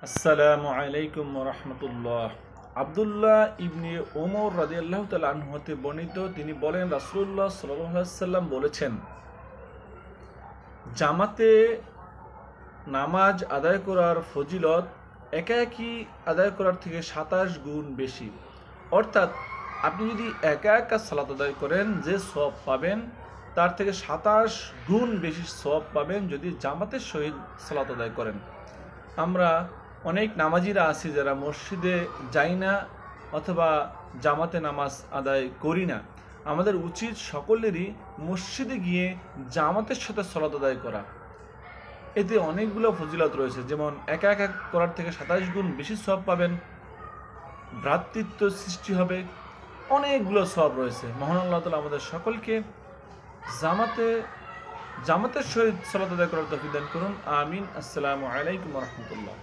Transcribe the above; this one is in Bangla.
আসসালামু আলাইকুম রহমতুল্লাহ। আবদুল্লাহ ইবনে ওমর রাদিয়াল্লাহু তাআলা আনহু হতে বর্ণিত, তিনি বলেন রাসূলুল্লাহ সাল্লাল্লাহু আলাইহি ওয়াসাল্লাম বলেছেন, জামাতে নামাজ আদায় করার ফজিলত একাকী আদায় করার থেকে ২৭ গুণ বেশি। অর্থাৎ আপনি যদি একা একা সালাত আদায় করেন, যে সওয়াব পাবেন তার থেকে ২৭ গুণ বেশি সওয়াব পাবেন যদি জামাতের সহিত সালাত আদায় করেন। আমরা অনেক নামাজিরা আছি যারা মসজিদে যাই না অথবা জামাতে নামাজ আদায় করি না। আমাদের উচিত সকলেরই মসজিদে গিয়ে জামাতের সাথে সালাত আদায় করা। এতে অনেকগুলো ফজিলত রয়েছে, যেমন একা একা করার থেকে ২৭ গুণ বেশি সওয়াব পাবেন, ভ্রাতৃত্ব সৃষ্টি হবে, অনেকগুলো সওয়াব রয়েছে। মহান আল্লাহ তাআলা আমাদের সকলকে জামাতের সহিত সালাত আদায় করার তৌফিক দান করুন। আমিন। আসসালামু আলাইকুম ওয়া রাহমাতুল্লাহ।